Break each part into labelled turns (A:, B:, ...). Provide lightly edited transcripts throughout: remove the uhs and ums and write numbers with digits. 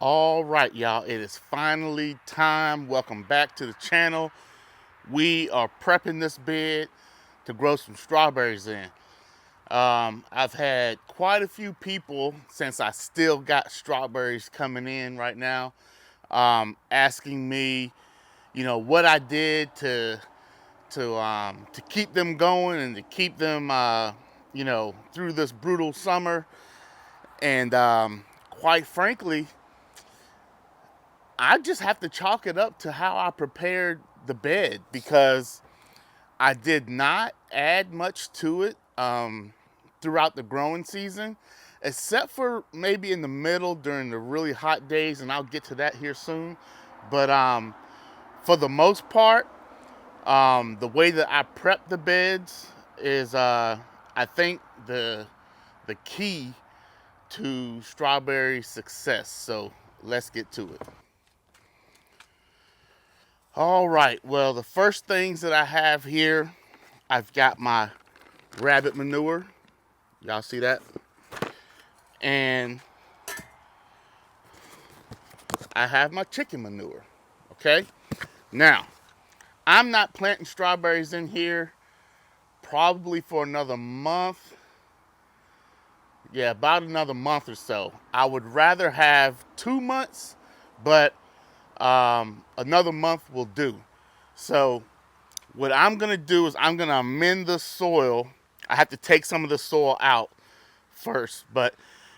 A: All right, y'all, it is finally time. Welcome back to the channel. We are prepping this bed to grow some strawberries in. I've had quite a few people, since I still got strawberries coming in right now, asking me, what I did to keep them going and to keep them, through this brutal summer. And quite frankly, I just have to chalk it up to how I prepared the bed, because I did not add much to it throughout the growing season, except for maybe in the middle during the really hot days, and I'll get to that here soon. But for the most part, the way that I prep the beds is, I think, the key to strawberry success. So let's get to it. All right, well, the first things that I have here, I've got my rabbit manure. Y'all see that? And I have my chicken manure, okay? Now, I'm not planting strawberries in here probably for another month. Yeah, about another month or so. I would rather have 2 months, but another month will do. So what I'm gonna do is I'm gonna amend the soil. I have to take some of the soil out first, but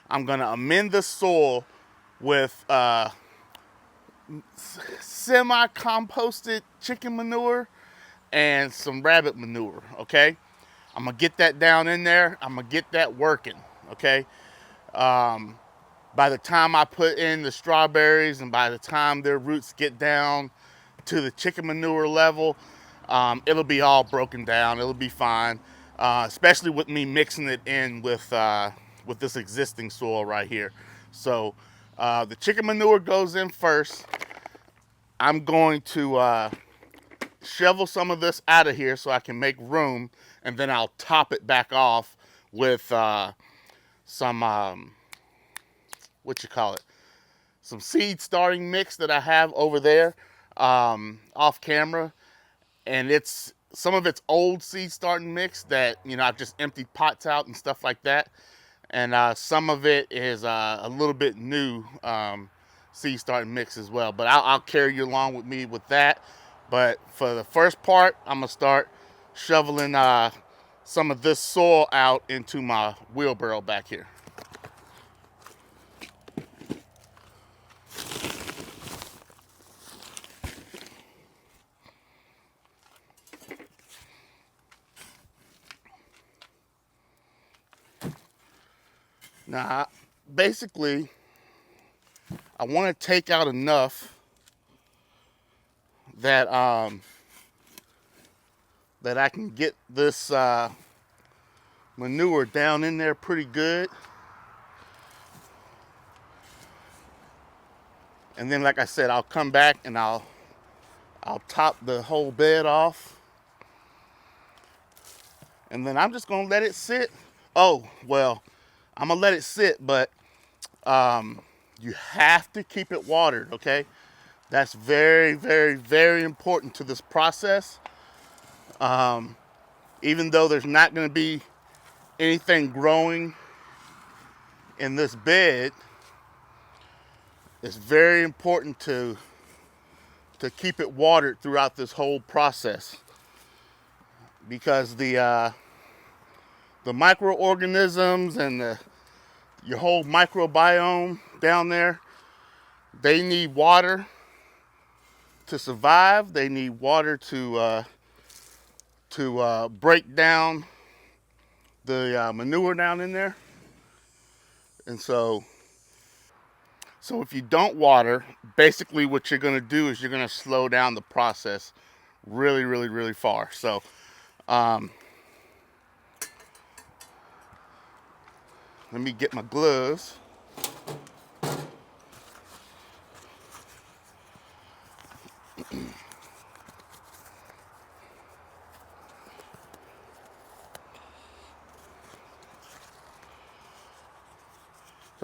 A: I'm gonna amend the soil with semi-composted chicken manure and some rabbit manure, okay? I'm gonna get that down in there. I'm gonna get that working, okay? By the time I put in the strawberries and by the time their roots get down to the chicken manure level, it'll be all broken down. It'll be fine, especially with me mixing it in with this existing soil right here. So the chicken manure goes in first. I'm going to shovel some of this out of here so I can make room, and then I'll top it back off with some some seed starting mix that I have over there off camera, and it's some of it's old seed starting mix that I've just emptied pots out and stuff like that, and some of it is a little bit new seed starting mix as well. But I'll carry you along with me with that. But for the first part, I'm gonna start shoveling some of this soil out into my wheelbarrow back here. Now, basically, I want to take out enough that that I can get this manure down in there pretty good. And then, like I said, I'll come back and I'll top the whole bed off. And then I'm just gonna let it sit. Oh, well, I'm gonna let it sit, but you have to keep it watered, okay? That's very, very, very important to this process. Even though there's not gonna be anything growing in this bed, it's very important to keep it watered throughout this whole process, because the microorganisms and your whole microbiome down there, they need water to survive. They need water to break down the manure down in there. And so if you don't water, basically what you're gonna do is you're gonna slow down the process really, really, really far. So let me get my gloves.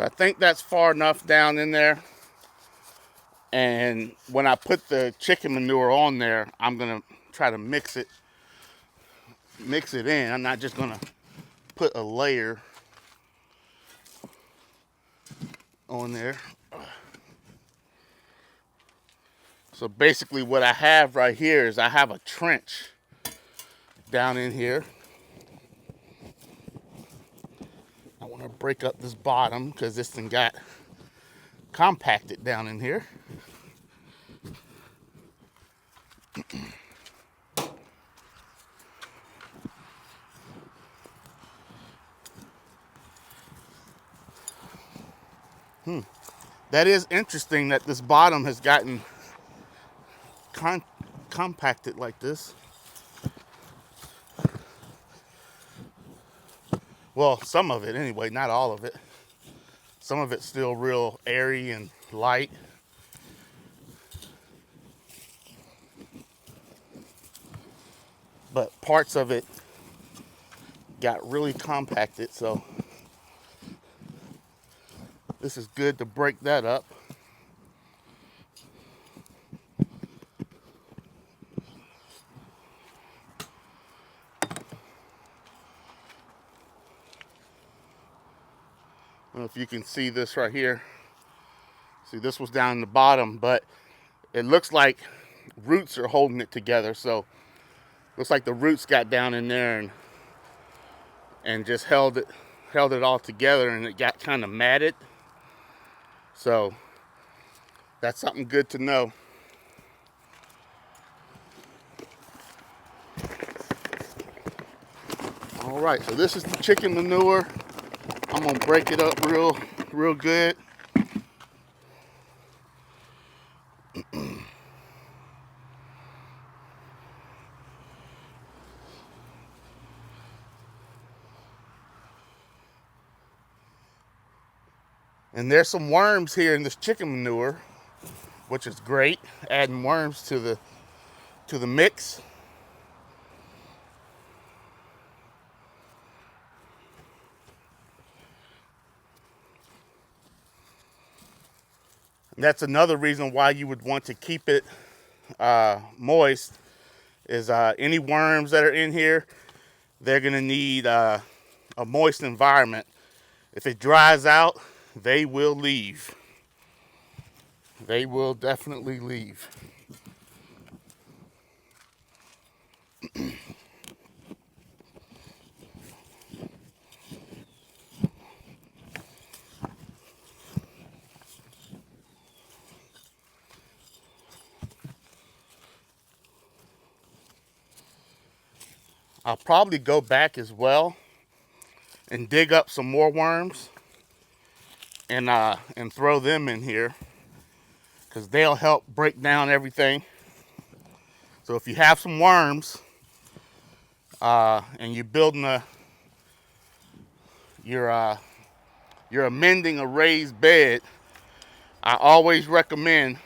A: So I think that's far enough down in there. And when I put the chicken manure on there, I'm gonna try to mix it in. I'm not just gonna put a layer on there. So basically what I have right here is I have a trench down in here. I want to break up this bottom because this thing got compacted down in here. That is interesting that this bottom has gotten compacted like this. Well, some of it anyway, not all of it. Some of it's still real airy and light. But parts of it got really compacted, so this is good to break that up. I don't know if you can see this right here. See, this was down in the bottom, but it looks like roots are holding it together. So looks like the roots got down in there and just held it all together, and it got kind of matted. So that's something good to know. All right, so this is the chicken manure. I'm gonna break it up real good. And there's some worms here in this chicken manure, which is great. Adding worms to the mix. And that's another reason why you would want to keep it moist, is any worms that are in here, they're gonna need a moist environment. If it dries out, they will leave. They will definitely leave. I'll probably go back as well and dig up some more worms and throw them in here, because they'll help break down everything. So if you have some worms and you're building you're amending a raised bed, I always recommend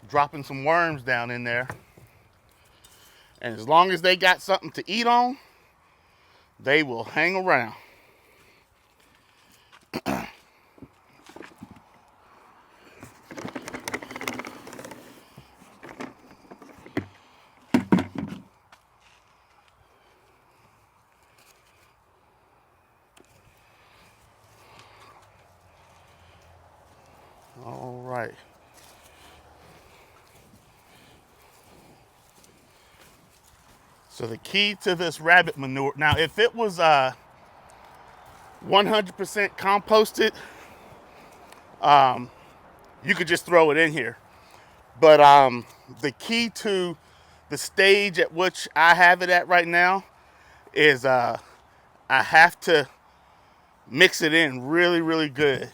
A: dropping some worms down in there. And as long as they got something to eat on, they will hang around. All right. So the key to this rabbit manure, now if it was 100% composted, you could just throw it in here. But the key to the stage at which I have it at right now is I have to mix it in really good.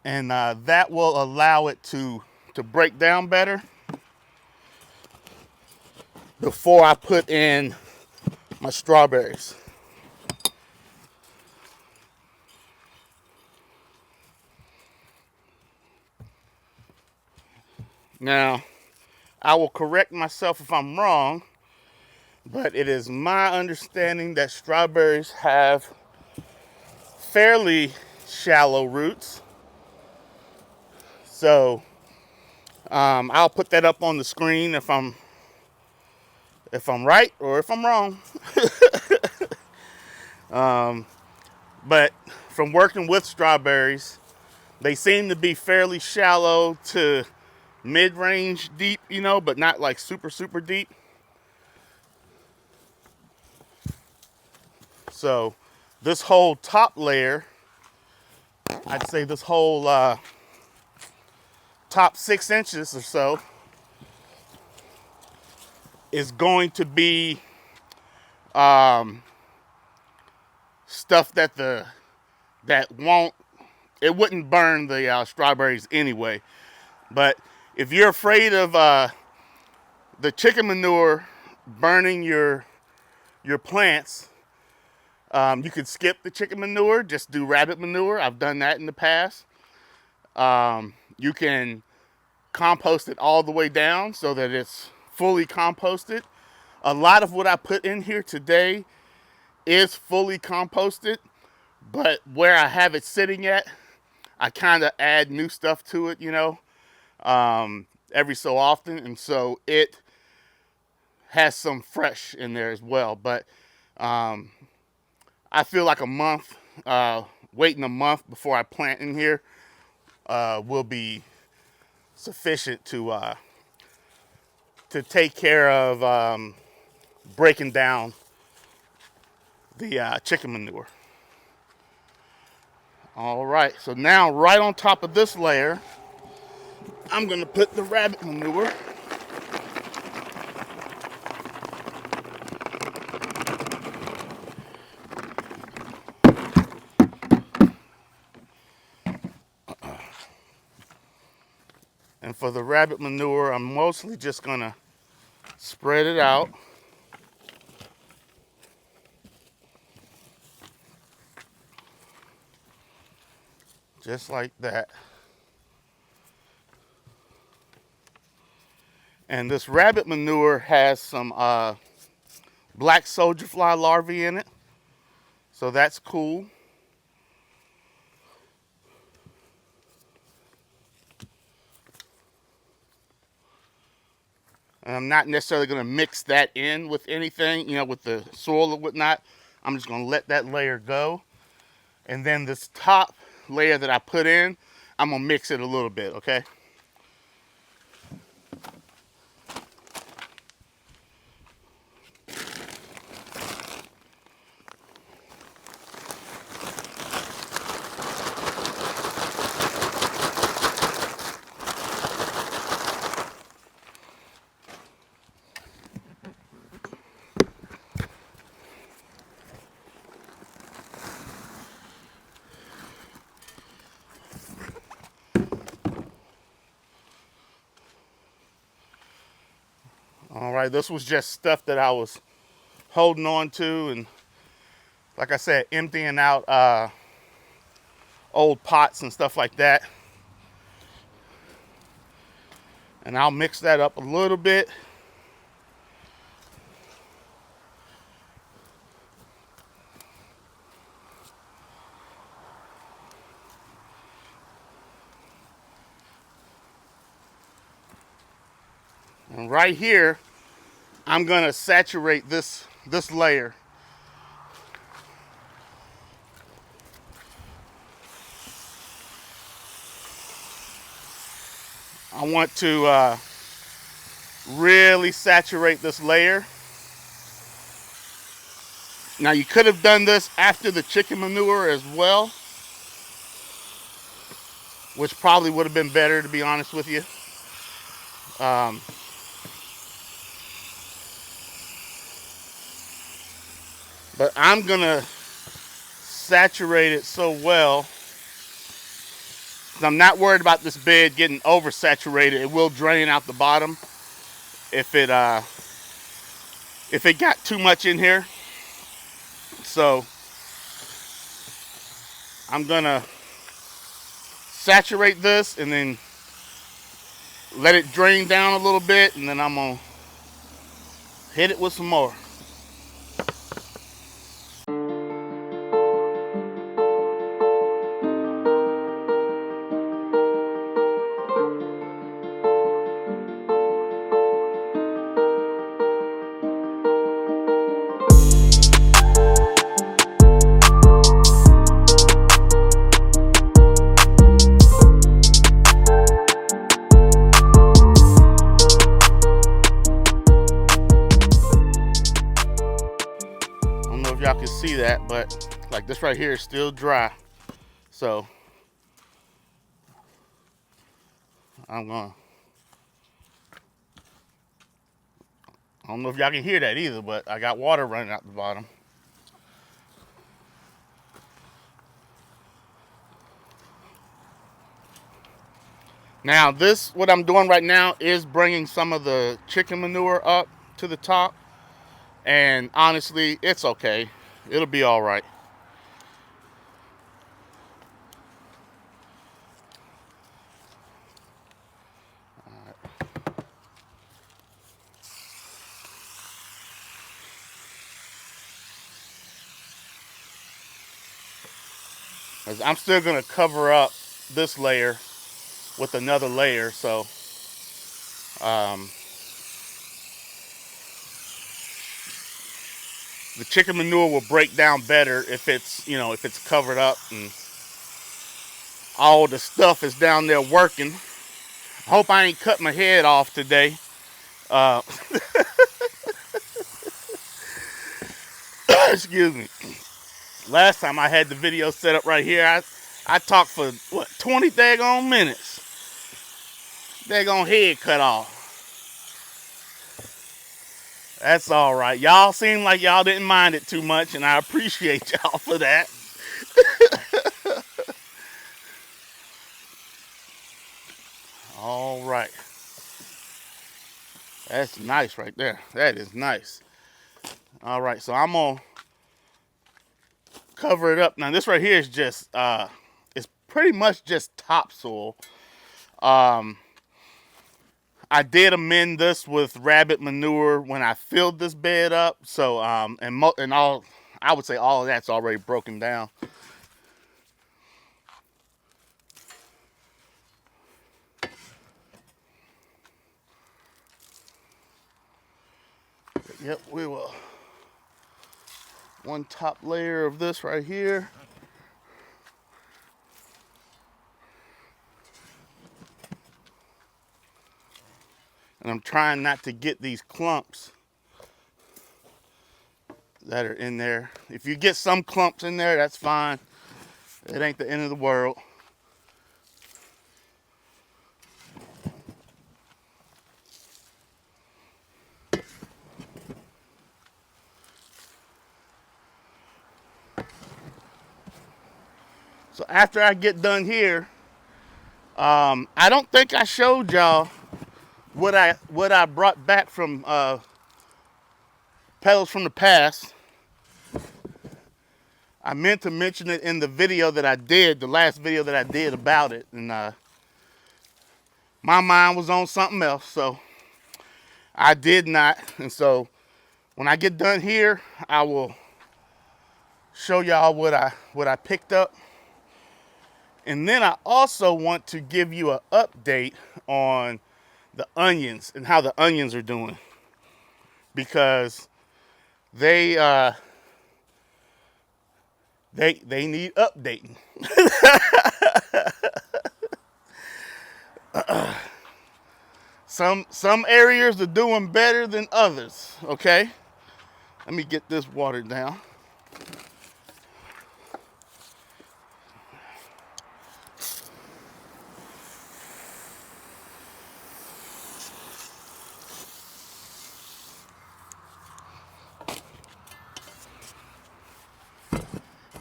A: And that will allow it to break down better before I put in my strawberries. Now, I will correct myself if I'm wrong, but it is my understanding that strawberries have fairly shallow roots. So I'll put that up on the screen if I'm right or if I'm wrong. But from working with strawberries, they seem to be fairly shallow to mid-range deep, you know, but not like super, super deep. So this whole top layer, I'd say this whole top 6 inches or so is going to be stuff that it wouldn't burn the strawberries anyway. But if you're afraid of the chicken manure burning your plants, you could skip the chicken manure, just do rabbit manure. I've done that in the past. You can compost it all the way down so that it's fully composted. A lot of what I put in here today is fully composted, but where I have it sitting at, I kind of add new stuff to it, you know, every so often, and so it has some fresh in there as well. But I feel like waiting a month before I plant in here will be sufficient to take care of breaking down the chicken manure. All right, so now right on top of this layer, I'm gonna put the rabbit manure. And for the rabbit manure, I'm mostly just gonna spread it out. Just like that. And this rabbit manure has some black soldier fly larvae in it, so that's cool. And I'm not necessarily going to mix that in with anything, you know, with the soil or whatnot. I'm just going to let that layer go. And then this top layer that I put in, I'm going to mix it a little bit, okay? All right, this was just stuff that I was holding on to, and like I said, emptying out old pots and stuff like that. And I'll mix that up a little bit. And right here, I'm gonna saturate this layer. I want to really saturate this layer. Now you could have done this after the chicken manure as well, which probably would have been better, to be honest with you. But I'm gonna saturate it so well, I'm not worried about this bed getting oversaturated. It will drain out the bottom if it got too much in here. So I'm gonna saturate this and then let it drain down a little bit, and then I'm gonna hit it with some more. see that, but like this right here is still dry. So I don't know if y'all can hear that either, but I got water running out the bottom. Now this, what I'm doing right now is bringing some of the chicken manure up to the top. And honestly, it's okay. It'll be all right. I'm still gonna cover up this layer with another layer, so the chicken manure will break down better if it's, you know, if it's covered up and all the stuff is down there working. I hope I ain't cut my head off today. Excuse me. Last time I had the video set up right here, I talked for, what, 20 daggone minutes. Daggone head cut off. That's all right. Y'all seem like y'all didn't mind it too much, and I appreciate y'all for that. All right. That's nice right there. That is nice. All right, so I'm gonna cover it up. Now this right here is just, it's pretty much just topsoil. I did amend this with rabbit manure when I filled this bed up. So, and all, I would say all of that's already broken down. Yep, we will. One top layer of this right here. And I'm trying not to get these clumps that are in there. If you get some clumps in there, that's fine. It ain't the end of the world. So after I get done here, I don't think I showed y'all what I brought back from Petals from the Past. I meant to mention it in the video that I did, the last video that I did about it, and my mind was on something else, so I did not. And so when I get done here, I will show y'all what I picked up. And then I also want to give you an update on the onions and how the onions are doing, because they need updating. Some areas are doing better than others. Okay, let me get this watered down.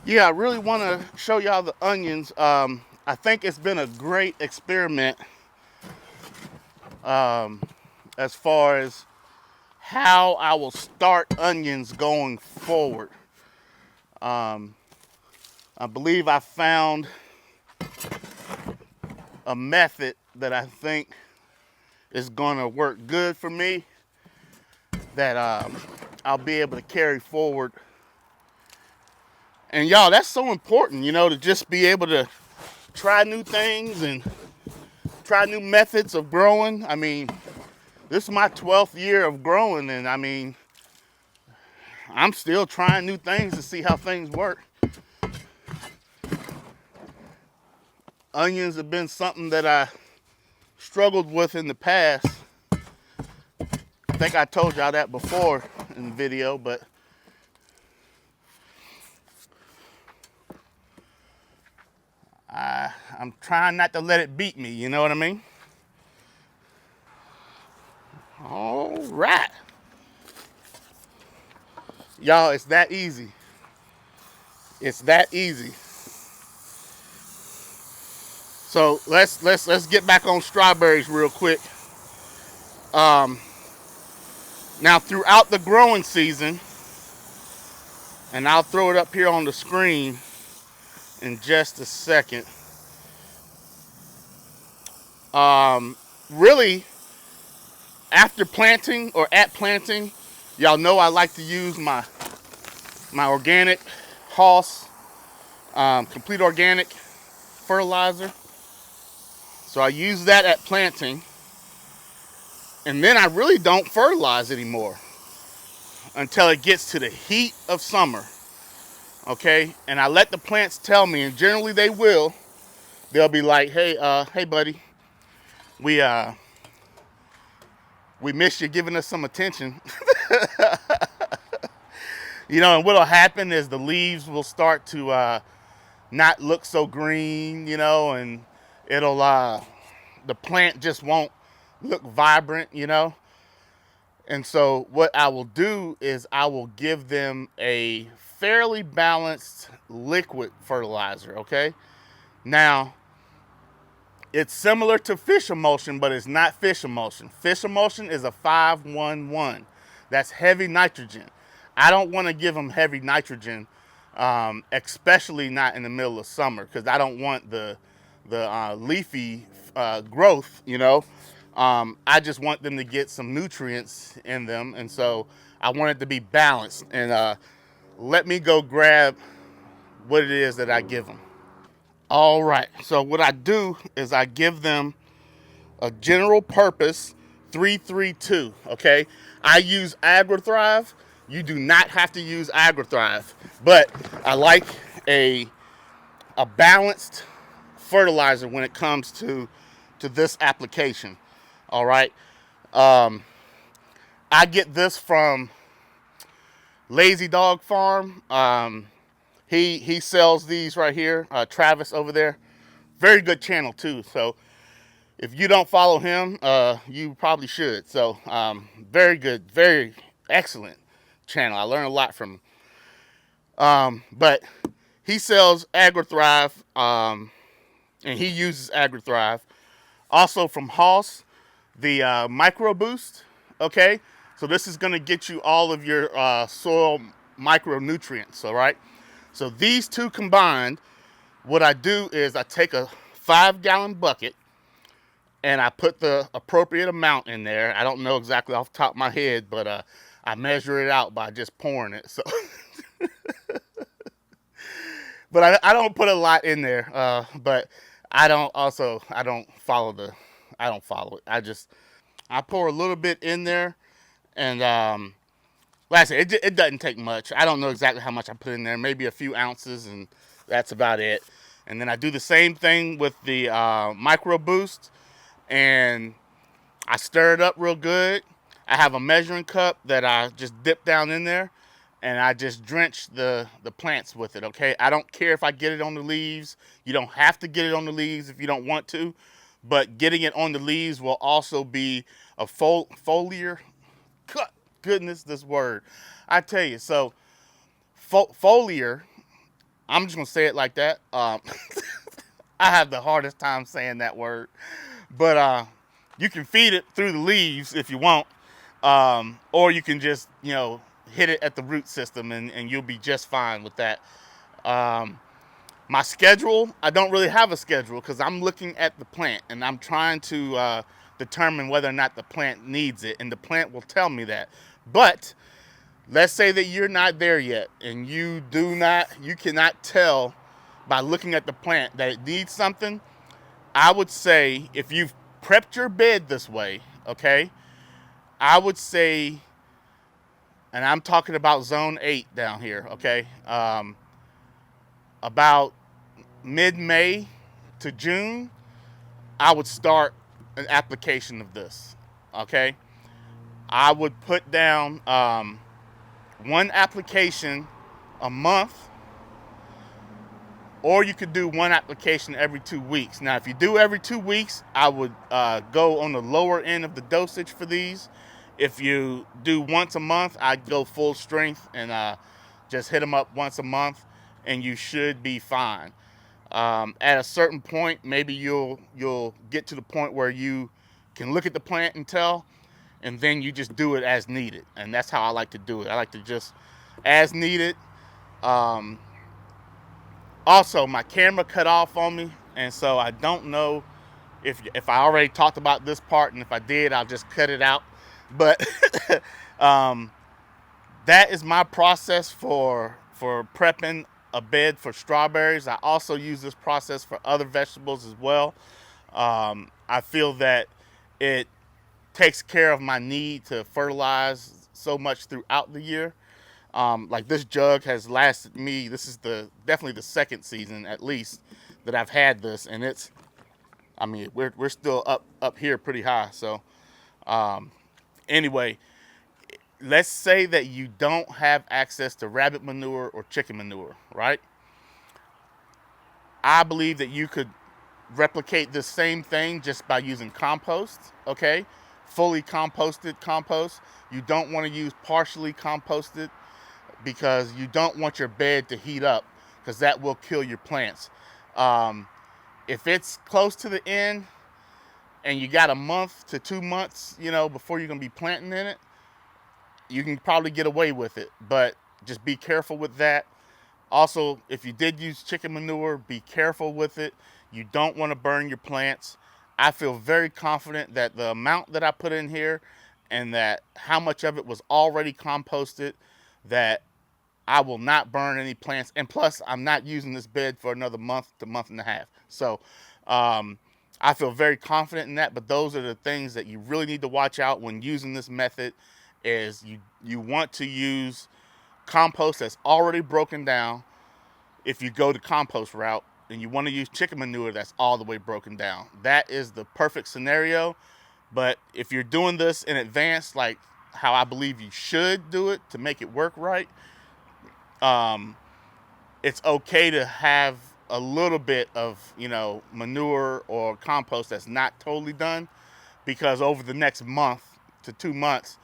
A: Yeah, I really want to show y'all the onions. I think it's been a great experiment as far as how I will start onions going forward. I believe I found a method that I think is going to work good for me, that I'll be able to carry forward. And y'all, that's so important, you know, to just be able to try new things and try new methods of growing. I mean, this is my 12th year of growing, and I mean, I'm still trying new things to see how things work. Onions have been something that I struggled with in the past. I think I told y'all that before in the video, but I'm trying not to let it beat me, you know what I mean? All right. Y'all, it's that easy. It's that easy. So let's get back on strawberries real quick. Now throughout the growing season, and I'll throw it up here on the screen in just a second. Really, after planting or at planting, y'all know I like to use my organic Hoss complete organic fertilizer. So I use that at planting, and then I really don't fertilize anymore until it gets to the heat of summer. Okay, and I let the plants tell me, and generally they will. They'll be like, hey buddy, we miss you giving us some attention. You know, and what'll happen is the leaves will start to not look so green, you know, and it'll the plant just won't look vibrant, you know. And so what I will do is I will give them a fairly balanced liquid fertilizer, okay? Now, it's similar to fish emulsion, but it's not fish emulsion. Fish emulsion is a 5-1-1. That's heavy nitrogen. I don't want to give them heavy nitrogen, especially not in the middle of summer, because I don't want the leafy growth, you know. I just want them to get some nutrients in them, and so I want it to be balanced. And let me go grab what it is that I give them. All right, so what I do is I give them a general purpose 3-3-2, okay? I use AgriThrive. You do not have to use AgriThrive, but I like a balanced fertilizer when it comes to this application. All right, I get this from Lazy Dog Farm. He sells these right here. Travis over there, very good channel too. So if you don't follow him, you probably should. So very good, very excellent channel. I learned a lot from him. But he sells AgriThrive, and he uses AgriThrive. Also from Hoss, the Micro Boost. Okay, so this is going to get you all of your soil micronutrients. All right. So these two combined, what I do is I take a 5-gallon bucket and I put the appropriate amount in there. I don't know exactly off the top of my head, but I measure it out by just pouring it. So, but I don't put a lot in there. But I don't follow it. I pour a little bit in there, and like I said, it doesn't take much. I don't know exactly how much I put in there, maybe a few ounces, and that's about it. And then I do the same thing with the Micro Boost, and I stir it up real good. I have a measuring cup that I just dip down in there, and I just drench the plants with it, okay? I don't care if I get it on the leaves. You don't have to get it on the leaves if you don't want to, but getting it on the leaves will also be a foliar cut. Goodness, this word. I tell you, so foliar, I'm just going to say it like that. I have the hardest time saying that word. But you can feed it through the leaves if you want. Or you can just, you know, hit it at the root system and you'll be just fine with that. My schedule, I don't really have a schedule because I'm looking at the plant and I'm trying to determine whether or not the plant needs it, and the plant will tell me that. But let's say that you're not there yet and you cannot tell by looking at the plant that it needs something. I would say if you've prepped your bed this way, okay, I would say, and I'm talking about zone 8 down here, okay, about mid-May to June, I would start an application of this, okay? I would put down one application a month, or you could do one application every 2 weeks. Now, if you do every 2 weeks, I would go on the lower end of the dosage for these. If you do once a month, I'd go full strength and just hit them up once a month, and you should be fine. At a certain point, maybe you'll get to the point where you can look at the plant and tell, and then you just do it as needed. And that's how I like to do it. I like to just as needed. Um, Also, my camera cut off on me, and so I don't know if I already talked about this part, and if I did, I'll just cut it out. But um, that is my process for prepping a bed for strawberries. I also use this process for other vegetables as well. I feel that it takes care of my need to fertilize so much throughout the year. Like this jug has lasted me. This is definitely the second season at least that I've had this, and it's. I mean, we're still up here pretty high. So anyway, let's say that you don't have access to rabbit manure or chicken manure, right? I believe that you could replicate the same thing just by using compost. Okay, fully composted compost. You don't want to use partially composted, because you don't want your bed to heat up, because that will kill your plants. If it's close to the end and you got a month to 2 months, before you're going to be planting in it, you can probably get away with it, but just be careful with that. Also, if you did use chicken manure, be careful with it. You don't want to burn your plants. I feel very confident that the amount that I put in here and that how much of it was already composted, that I will not burn any plants. And plus, I'm not using this bed for another month to month and a half. So I feel very confident in that. But those are the things that you really need to watch out when using this method. Is you want to use compost that's already broken down if you go the compost route, and you want to use chicken manure that's all the way broken down. That is the perfect scenario. But if you're doing this in advance, like how I believe you should do it to make it work right, it's okay to have a little bit of manure or compost that's not totally done, because over the next month to 2 months,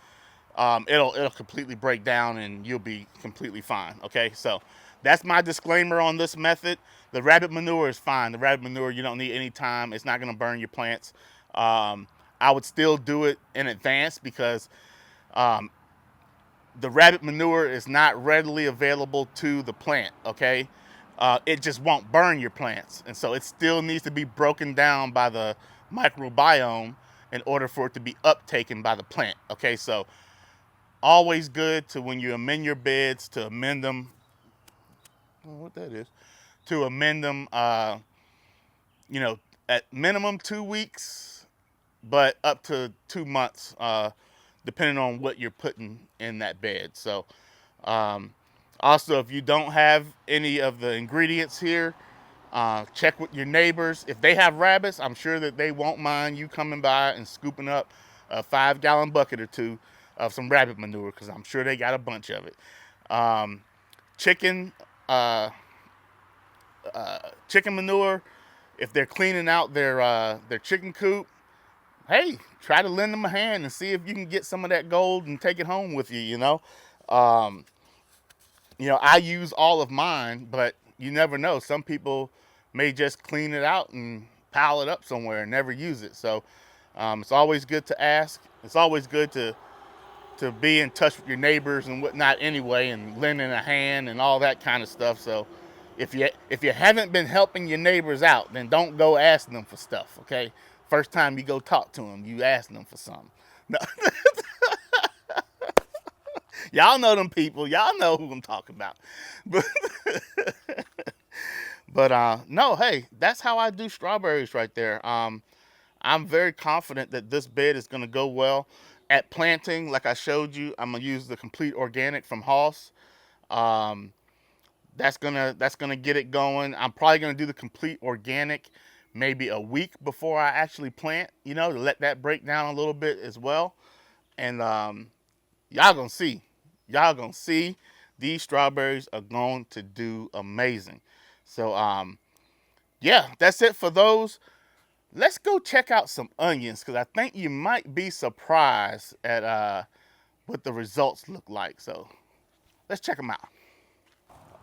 A: it'll completely break down and you'll be completely fine. Okay, so that's my disclaimer on this method. The rabbit manure is fine. The rabbit manure, you don't need any time. It's not going to burn your plants. I would still do it in advance, because the rabbit manure is not readily available to the plant. Okay, it just won't burn your plants, and so it still needs to be broken down by the microbiome in order for it to be uptaken by the plant. Okay, so always good to, when you amend your beds, to amend them. I don't know what that is. To amend them, at minimum 2 weeks, but up to 2 months, depending on what you're putting in that bed. So, also, if you don't have any of the ingredients here, check with your neighbors. If they have rabbits, I'm sure that they won't mind you coming by and scooping up a 5-gallon bucket or two of some rabbit manure, because I'm sure they got a bunch of it. Chicken chicken manure, if they're cleaning out their chicken coop, hey, try to lend them a hand and see if you can get some of that gold and take it home with you. I use all of mine, but you never know. Some people may just clean it out and pile it up somewhere and never use it. So it's always good to ask. It's always good to be in touch with your neighbors and whatnot anyway, and lending a hand and all that kind of stuff. So if you haven't been helping your neighbors out, then don't go asking them for stuff. Okay, first time you go talk to them, you ask them for something. No. Y'all know them people. Y'all know who I'm talking about. But no, hey, that's how I do strawberries right there. I'm very confident that this bed is going to go well. At planting, like I showed you, I'm going to use the complete organic from Hoss. That's gonna get it going. I'm probably gonna do the complete organic maybe a week before I actually plant, to let that break down a little bit as well. And y'all gonna see. Y'all gonna see these strawberries are going to do amazing. So yeah, that's it for those. Let's go check out some onions, because I think you might be surprised at what the results look like. So let's check them out.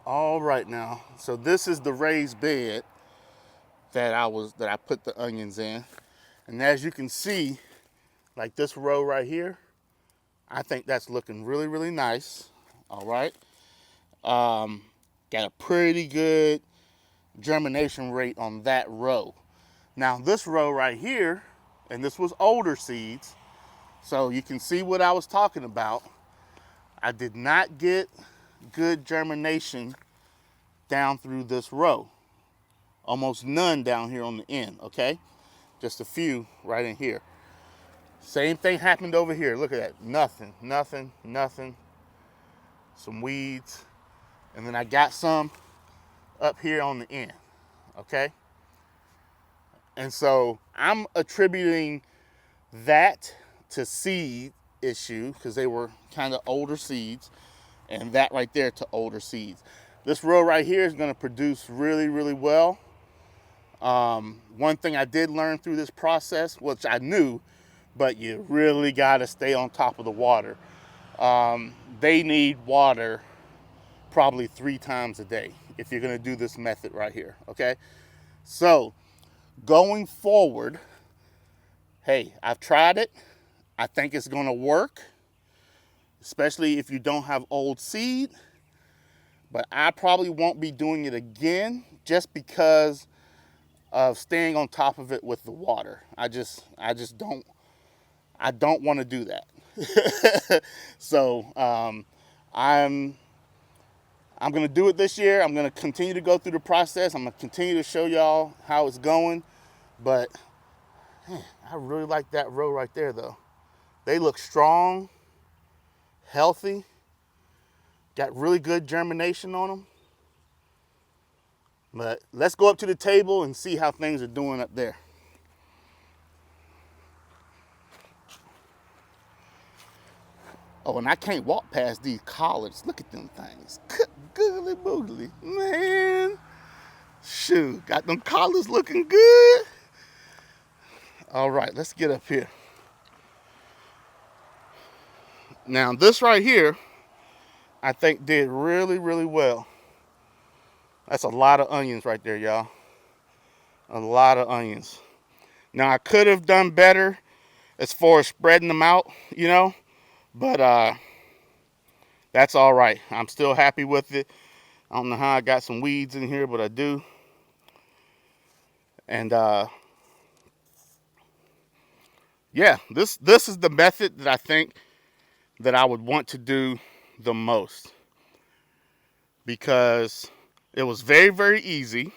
A: All right now, so this is the raised bed that I put the onions in. And as you can see, like this row right here, I think that's looking really, really nice. All right. Got a pretty good germination rate on that row. Now this row right here, and this was older seeds, so you can see what I was talking about. I did not get good germination down through this row. Almost none down here on the end, okay? Just a few right in here. Same thing happened over here. Look at that. Nothing, nothing, nothing. Some weeds. And then I got some up here on the end, okay? And so I'm attributing that to seed issue, because they were kind of older seeds, and that right there to older seeds. This row right here is going to produce really, really well. One thing I did learn through this process, which I knew, but you really got to stay on top of the water. They need water probably 3 times a day if you're going to do this method right here, okay? So going forward, hey, I've tried it. I think it's going to work, especially if you don't have old seed. But I probably won't be doing it again, just because of staying on top of it with the water. I just don't want to do that. So I'm going to do it this year. I'm going to continue to go through the process. I'm going to continue to show y'all how it's going. But man, I really like that row right there, though. They look strong, healthy, got really good germination on them. But let's go up to the table and see how things are doing up there. Oh, and I can't walk past these collards. Look at them things. Googly boogly. Man. Shoot, got them collars looking good. All right, let's get up here. Now, this right here, I think did really, really well. That's a lot of onions right there, y'all. A lot of onions. Now, I could have done better as far as spreading them out, you know, but that's all right. I'm still happy with it. I don't know how I got some weeds in here, but I do. And yeah, this is the method that I think that I would want to do the most, because it was very, very easy,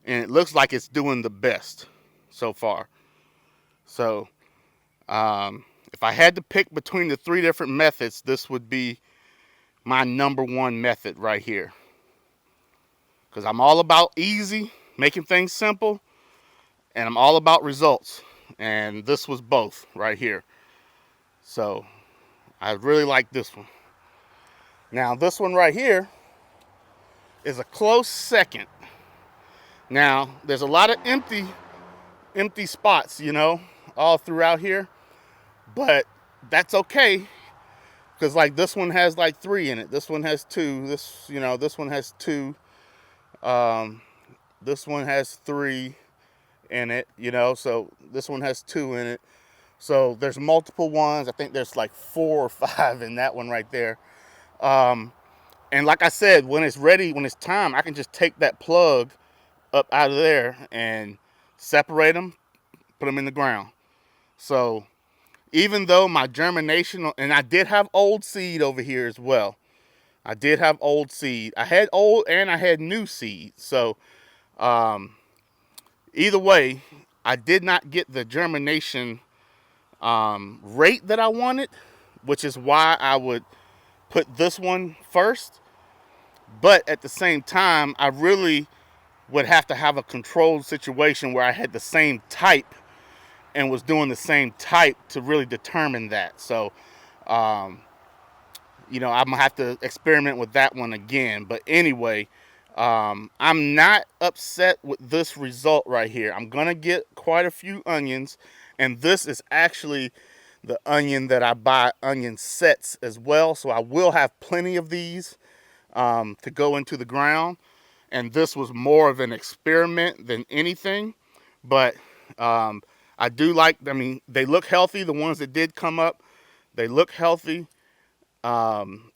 A: and it looks like it's doing the best so far. So if I had to pick between the 3 different methods, this would be my #1 method right here, because I'm all about easy, making things simple, and I'm all about results, and this was both right here. So I really like this one. Now this one right here is a close second. Now there's a lot of empty spots, you know, all throughout here, but that's okay, because like this one has like 3 in it. This one has 2. This, you know, this one has 2. This one has 3 in it, you know, so this one has 2 in it. So there's multiple ones. I think there's like 4 or 5 in that one right there. And like I said, when it's ready, when it's time, I can just take that plug up out of there and separate them, put them in the ground. So even though my germination, and I did have old seed over here as well. I did have old seed. I had old and I had new seed. So either way, I did not get the germination rate that I wanted, which is why I would put this one first. But at the same time, I really would have to have a controlled situation where I had the same type and was doing the same type to really determine that. So you know, I'm gonna have to experiment with that one again. But anyway, I'm not upset with this result right here. I'm gonna get quite a few onions, and this is actually the onion that I buy onion sets as well, so I will have plenty of these to go into the ground. And this was more of an experiment than anything, but I do like, I mean, they look healthy. The ones that did come up, they look healthy.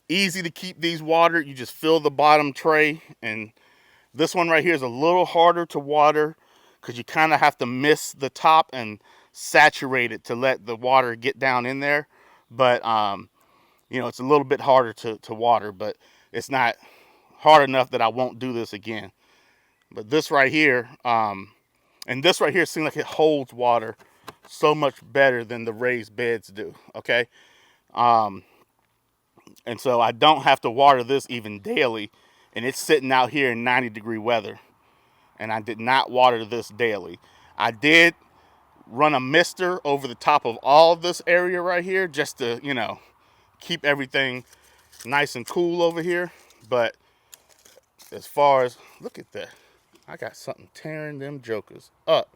A: Easy to keep these watered. You just fill the bottom tray, and this one right here is a little harder to water because you kind of have to mist the top and saturate it to let the water get down in there. But you know, it's a little bit harder to water, but it's not hard enough that I won't do this again. But this right here, and this right here seems like it holds water so much better than the raised beds do, okay? And so I don't have to water this even daily, and it's sitting out here in 90-degree weather, and I did not water this daily. I did run a mister over the top of all of this area right here just to, you know, keep everything nice and cool over here. But as far as, look at that. I got something tearing them jokers up.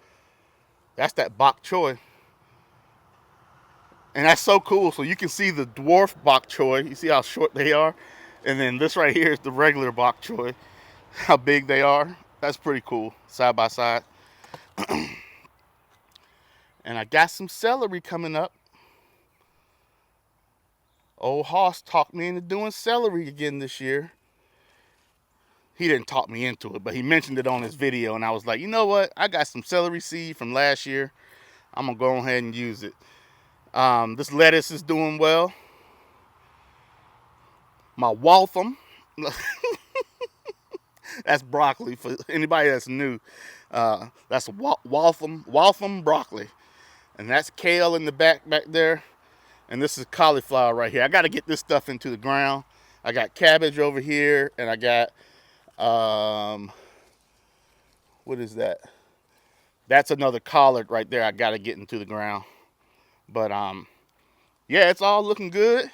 A: That's that bok choy. And that's so cool. So you can see the dwarf bok choy. You see how short they are? And then this right here is the regular bok choy. How big they are. That's pretty cool, side by side. And I got some celery coming up. Old Hoss talked me into doing celery again this year. He didn't talk me into it, but he mentioned it on his video, and I was like, you know what? I got some celery seed from last year. I'm going to go ahead and use it. This lettuce is doing well. My Waltham, that's broccoli for anybody that's new. That's Waltham broccoli. And that's kale in the back there. And this is cauliflower right here. I got to get this stuff into the ground. I got cabbage over here, and I got, what is that? That's another collard right there I got to get into the ground. But, yeah, it's all looking good.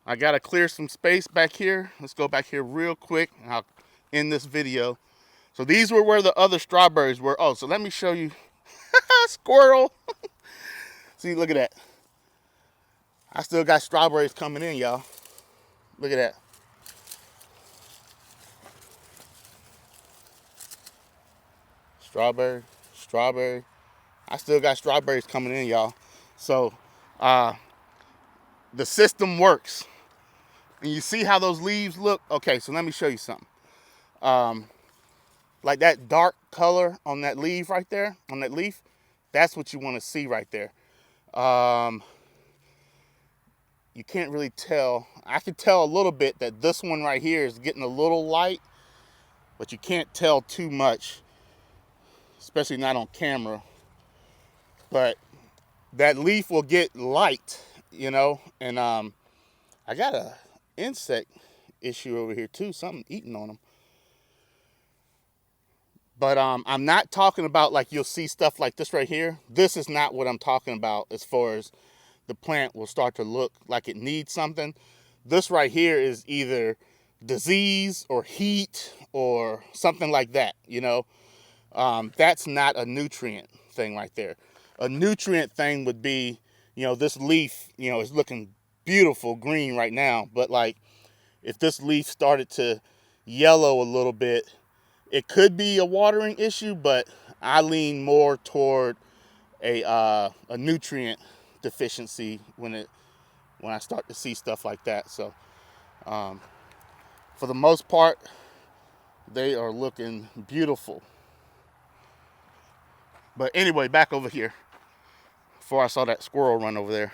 A: I got to clear some space back here. Let's go back here real quick, and I'll end this video. So these were where the other strawberries were. Oh, so let me show you. Squirrel. See, look at that. I still got strawberries coming in, y'all. Look at that. Strawberry, strawberry. I still got strawberries coming in, y'all. So, the system works. And you see how those leaves look? Okay, so let me show you something. Like that dark color on that leaf right there, on that leaf, that's what you want to see right there. You can't really tell. I can tell a little bit that this one right here is getting a little light, but you can't tell too much, especially not on camera. But that leaf will get light, you know, and I got a insect issue over here too, something eating on them. But I'm not talking about like you'll see stuff like this right here. This is not what I'm talking about as far as the plant will start to look like it needs something. This right here is either disease or heat or something like that, you know. That's not a nutrient thing right there. A nutrient thing would be, you know, this leaf, you know, is looking beautiful green right now. But like if this leaf started to yellow a little bit, it could be a watering issue, but I lean more toward a nutrient deficiency when I start to see stuff like that. So for the most part, they are looking beautiful. But anyway, back over here before I saw that squirrel run over there.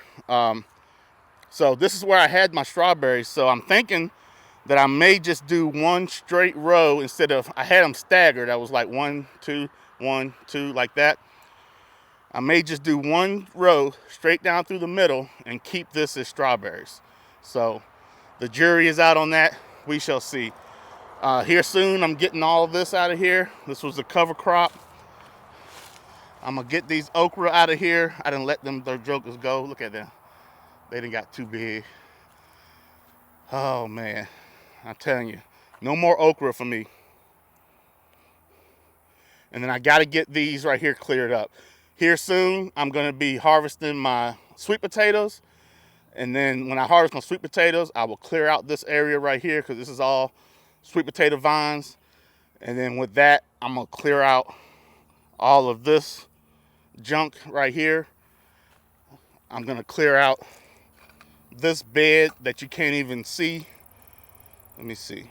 A: So this is where I had my strawberries. So I'm thinking that I may just do one straight row instead of, I had them staggered. I was like 1, 2, 1, 2, like that. I may just do one row straight down through the middle and keep this as strawberries. So the jury is out on that. We shall see. Here soon, I'm getting all of this out of here. This was a cover crop. I'm gonna get these okra out of here. I didn't let them, their jokers go. Look at them. They done got too big. Oh man. I'm telling you, no more okra for me. And then I got to get these right here cleared up. Here soon, I'm going to be harvesting my sweet potatoes. And then when I harvest my sweet potatoes, I will clear out this area right here because this is all sweet potato vines. And then with that, I'm going to clear out all of this junk right here. I'm going to clear out this bed that you can't even see. Let me see.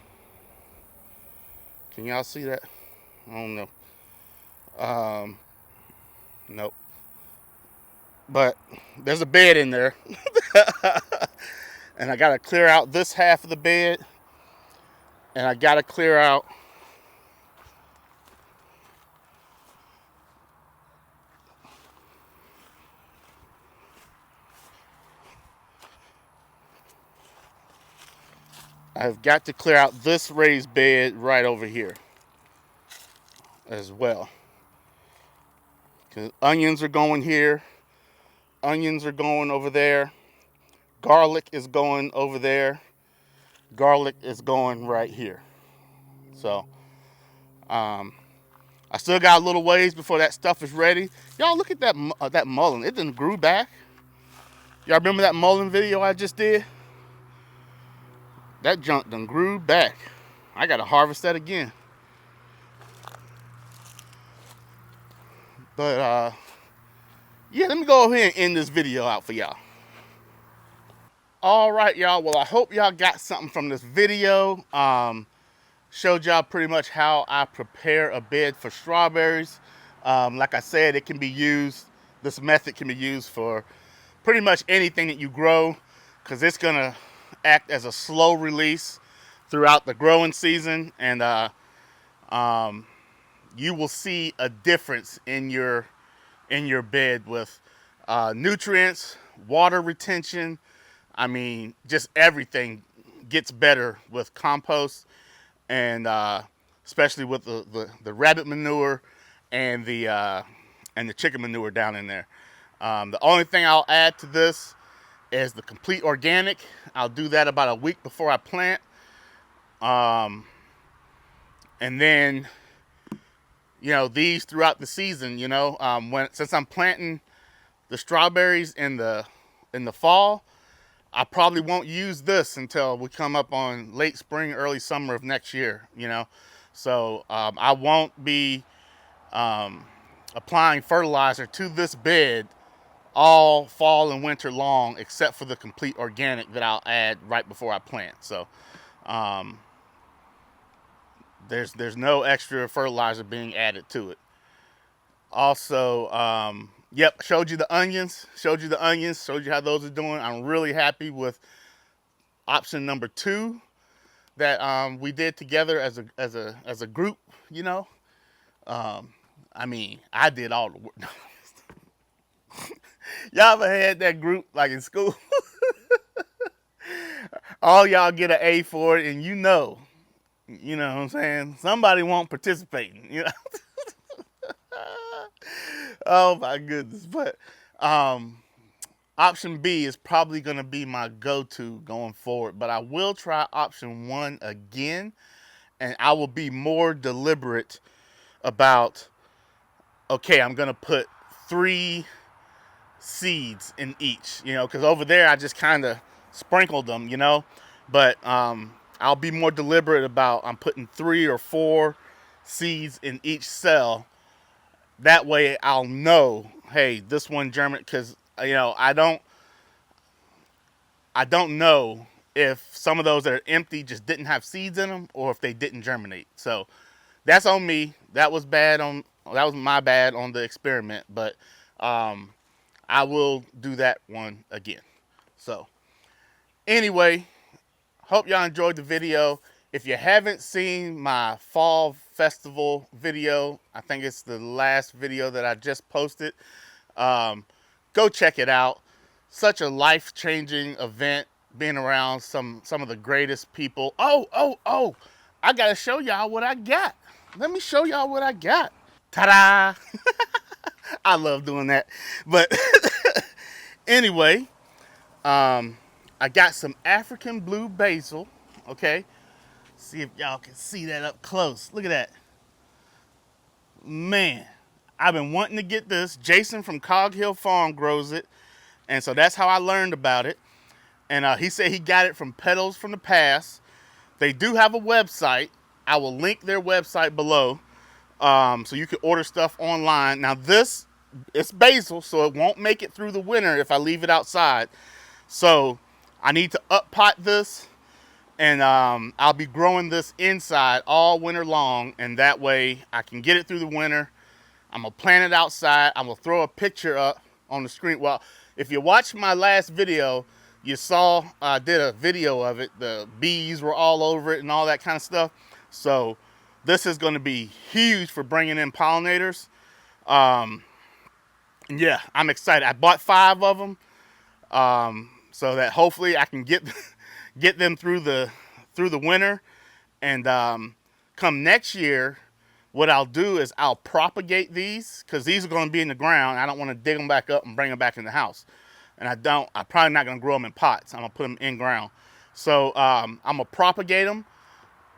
A: Can y'all see that? I don't know. Nope. But there's a bed in there. And I got to clear out this half of the bed. And I got to clear out I've got to clear out this raised bed right over here as well. Because onions are going here. Onions are going over there. Garlic is going over there. Garlic is going right here. So, I still got a little ways before that stuff is ready. Y'all look at that mullein. It done grew back. Y'all remember that mullein video I just did? That junk done grew back. I gotta harvest that again. But yeah, let me go ahead and end this video out for y'all. All right, y'all. Well, I hope y'all got something from this video. Showed y'all pretty much how I prepare a bed for strawberries. Like I said, it can be used. This method can be used for pretty much anything that you grow, because it's gonna act as a slow release throughout the growing season, and you will see a difference in your bed with nutrients, water retention. I mean, just everything gets better with compost, and especially with the rabbit manure and the chicken manure down in there. The only thing I'll add to this is the complete organic. I'll do that about a week before I plant. And then, you know, these throughout the season, you know, since I'm planting the strawberries in the fall, I probably won't use this until we come up on late spring, early summer of next year, you know. So I won't be applying fertilizer to this bed all fall and winter long, except for the complete organic that I'll add right before I plant. So there's no extra fertilizer being added to it. Also, yep, showed you the onions, showed you how those are doing. I'm really happy with option number 2 that we did together as a group, you know. I mean, I did all the work. Y'all ever had that group like in school? All y'all get an A for it, and you know what I'm saying? Somebody won't participate, you know. Oh my goodness. But option B is probably going to be my go-to going forward, but I will try option 1 again, and I will be more deliberate about, okay, I'm going to put 3 seeds in each, you know, because over there I just kind of sprinkled them, you know. But I'll be more deliberate about, I'm putting 3 or 4 seeds in each cell. That way I'll know, hey, this one germinate, because, you know, I don't know if some of those that are empty just didn't have seeds in them, or if they didn't germinate. So that's on me. That was my bad on the experiment, but I will do that one again. So anyway, hope y'all enjoyed the video. If you haven't seen my fall festival video, I think it's the last video that I just posted, go check it out. Such a life-changing event, being around some of the greatest people. Oh, I gotta show y'all what I got. Let me show y'all what I got. Ta-da! I love doing that. But anyway, I got some African blue basil, okay? See if y'all can see that up close. Look at that. Man, I've been wanting to get this. Jason from Cog Hill Farm grows it. And so that's how I learned about it. And he said he got it from Petals From the Past. They do have a website. I will link their website below. So you can order stuff online. Now this, it's basil, so it won't make it through the winter if I leave it outside. So I need to up pot this. And I'll be growing this inside all winter long, and that way I can get it through the winter. I'm going to plant it outside. I'm going to throw a picture up on the screen. Well, if you watched my last video, you saw I did a video of it. The bees were all over it and all that kind of stuff. So this is going to be huge for bringing in pollinators. Yeah, I'm excited. I bought 5 of them so that hopefully I can get them through the winter. And come next year, what I'll do is I'll propagate these, because these are going to be in the ground. I don't want to dig them back up and bring them back in the house. And I'm probably not going to grow them in pots. I'm going to put them in ground. So I'm going to propagate them,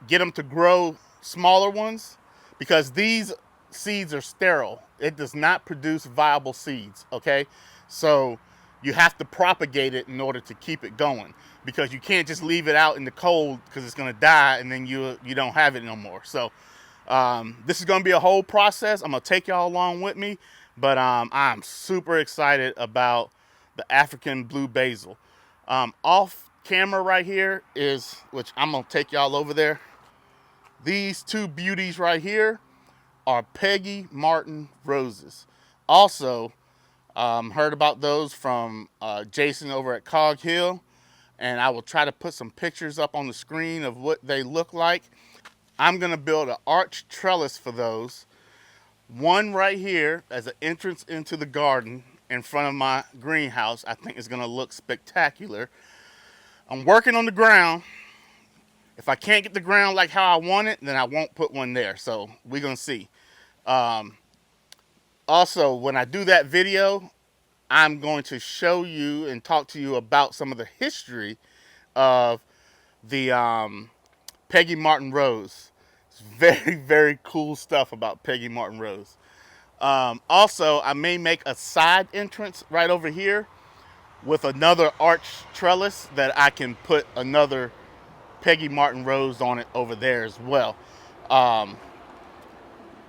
A: get them to grow smaller ones, because these seeds are sterile. It does not produce viable seeds, okay? So you have to propagate it in order to keep it going, because you can't just leave it out in the cold, because it's going to die and then you don't have it no more. So this is going to be a whole process. I'm going to take y'all along with me, but I'm super excited about the African blue basil. Off camera right here is, which I'm going to take y'all over there. These 2 beauties right here are Peggy Martin roses. Also, heard about those from Jason over at Cog Hill, and I will try to put some pictures up on the screen of what they look like. I'm going to build an arch trellis for those. One right here as an entrance into the garden in front of my greenhouse. I think it's going to look spectacular. I'm working on the ground. If I can't get the ground like how I want it, then I won't put one there. So we're going to see. Also, when I do that video, I'm going to show you and talk to you about some of the history of the Peggy Martin rose. It's very, very cool stuff about Peggy Martin rose. Also, I may make a side entrance right over here with another arch trellis that I can put another Peggy Martin rose on it over there as well.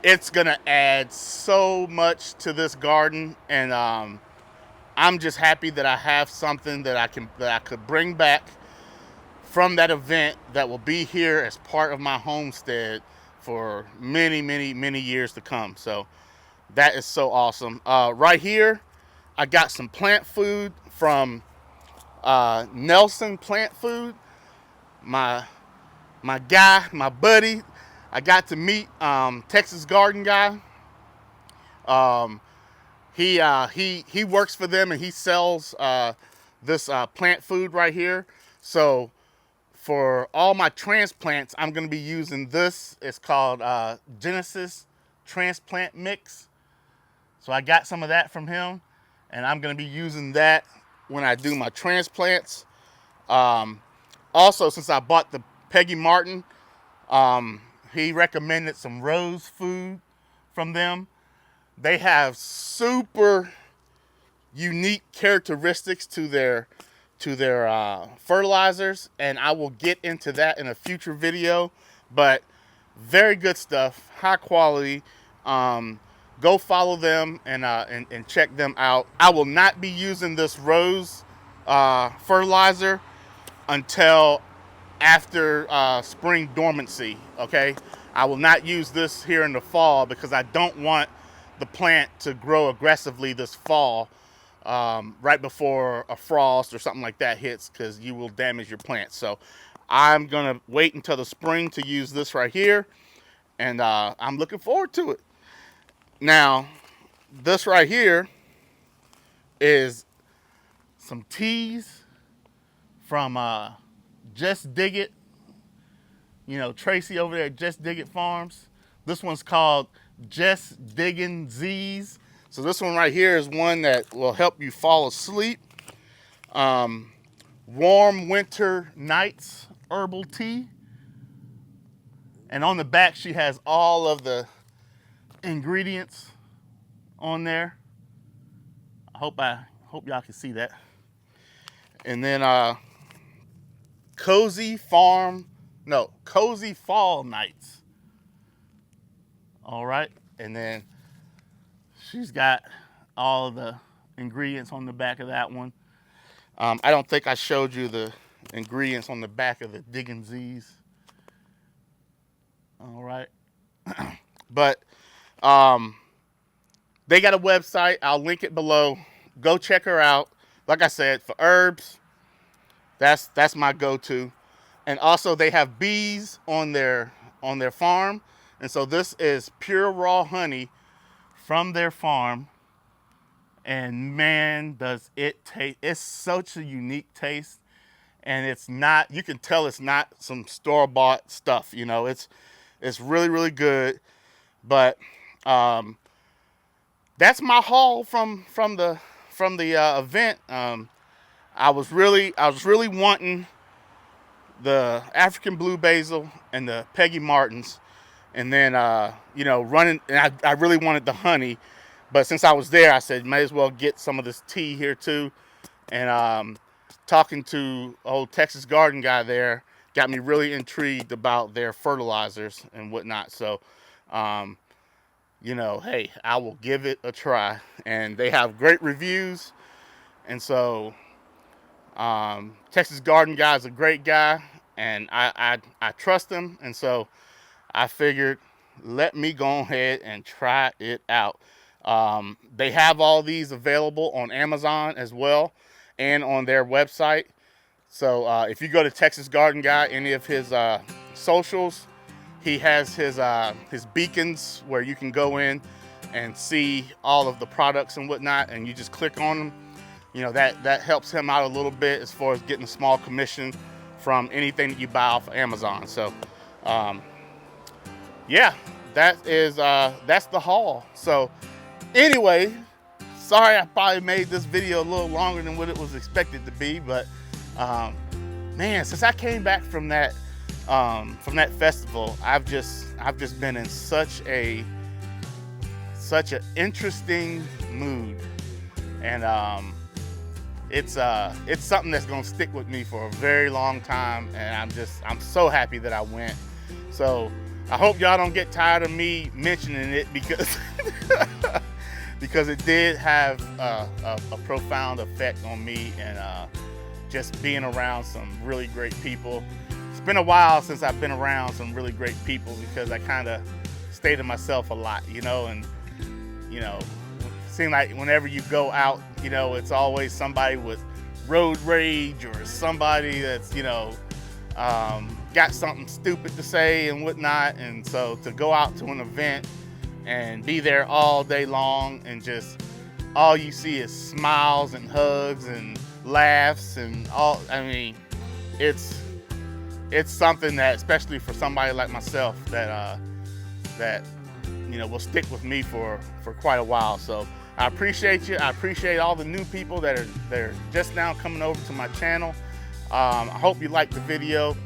A: It's gonna add so much to this garden, and I'm just happy that I have something that I could bring back from that event that will be here as part of my homestead for many, many, many years to come. So that is so awesome. Right here, I got some plant food from Nelson Plant Food. My guy, my buddy. I got to meet Texas Garden Guy. He works for them, and he sells this plant food right here. So for all my transplants, I'm going to be using this. It's called Genesis Transplant Mix. So I got some of that from him, and I'm going to be using that when I do my transplants. Also, since I bought the Peggy Martin, he recommended some rose food from them. They have super unique characteristics to their fertilizers, and I will get into that in a future video. But very good stuff, high quality. Go follow them and check them out. I will not be using this rose fertilizer until after spring dormancy, okay? I will not use this here in the fall because I don't want the plant to grow aggressively this fall right before a frost or something like that hits, because you will damage your plant. So I'm gonna wait until the spring to use this right here, and I'm looking forward to it. Now, this right here is some teas from Just Dig It. You know, Tracy over there at Just Dig It Farms. This one's called Just Diggin' Z's. So this one right here is one that will help you fall asleep. Warm Winter Nights Herbal Tea. And on the back, she has all of the ingredients on there. I hope y'all can see that. And then cozy fall nights. All right. And then she's got all of the ingredients on the back of that one. I don't think I showed you the ingredients on the back of the Diggin' Z's. All right. But they got a website. I'll link it below. Go check her out. Like I said, for herbs, that's my go-to. And also they have bees on their farm. And so this is pure raw honey from their farm. And man, does it taste, it's such a unique taste. And it's not, you can tell it's not some store-bought stuff, you know. It's really, really good. But that's my haul from the event. I was really wanting the African blue basil and the Peggy Martins, and then you know, running. And I really wanted the honey, but since I was there, I said may as well get some of this tea here too. And talking to old Texas garden guy there got me really intrigued about their fertilizers and whatnot. So you know, hey, I will give it a try. And they have great reviews. And so Texas garden guy is a great guy, and I trust him. And so I figured, let me go ahead and try it out. They have all these available on Amazon as well and on their website. So if you go to Texas Garden Guy, any of his socials, he has his beacons where you can go in and see all of the products and whatnot, and you just click on them. You know, that helps him out a little bit as far as getting a small commission from anything that you buy off of Amazon. So yeah, that's the haul. So anyway, sorry I probably made this video a little longer than what it was expected to be, but man, since I came back from that festival, I've just been in such an interesting mood, and it's something that's gonna stick with me for a very long time, and I'm so happy that I went. So I hope y'all don't get tired of me mentioning it, because because it did have a profound effect on me, and just being around some really great people. It's been a while since I've been around some really great people, because I kind of stay to myself a lot, you know, and you know, it seems like whenever you go out, you know, it's always somebody with road rage or somebody that's, you know, got something stupid to say and whatnot. And so to go out to an event and be there all day long, and just all you see is smiles and hugs and laughs and all, I mean, it's something that, especially for somebody like myself, that you know, will stick with me for quite a while. So I appreciate you. I appreciate all the new people that are just now coming over to my channel. I hope you liked the video.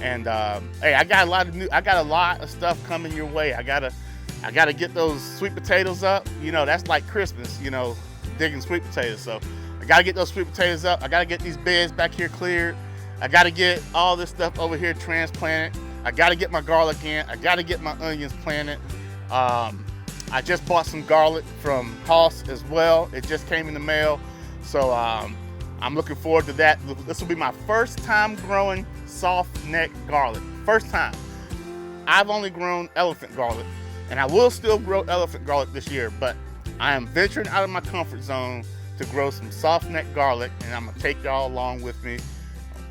A: And hey, I got a lot of stuff coming your way. I gotta get those sweet potatoes up. You know, that's like Christmas, you know, digging sweet potatoes. So I gotta get those sweet potatoes up. I gotta get these beds back here cleared. I gotta get all this stuff over here transplanted. I gotta get my garlic in. I gotta get my onions planted. I just bought some garlic from Hoss as well. It just came in the mail. So I'm looking forward to that. This will be my first time growing soft neck garlic. First time. I've only grown elephant garlic, and I will still grow elephant garlic this year, but I am venturing out of my comfort zone to grow some soft neck garlic, and I'm gonna take y'all along with me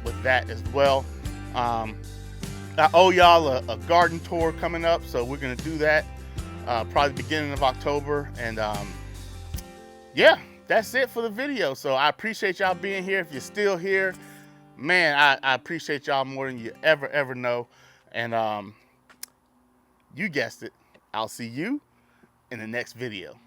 A: with that as well. I owe y'all a garden tour coming up, so we're gonna do that probably the beginning of October. And yeah, that's it for the video. So I appreciate y'all being here. If you're still here, man, I appreciate y'all more than you ever know. And you guessed it, I'll see you in the next video.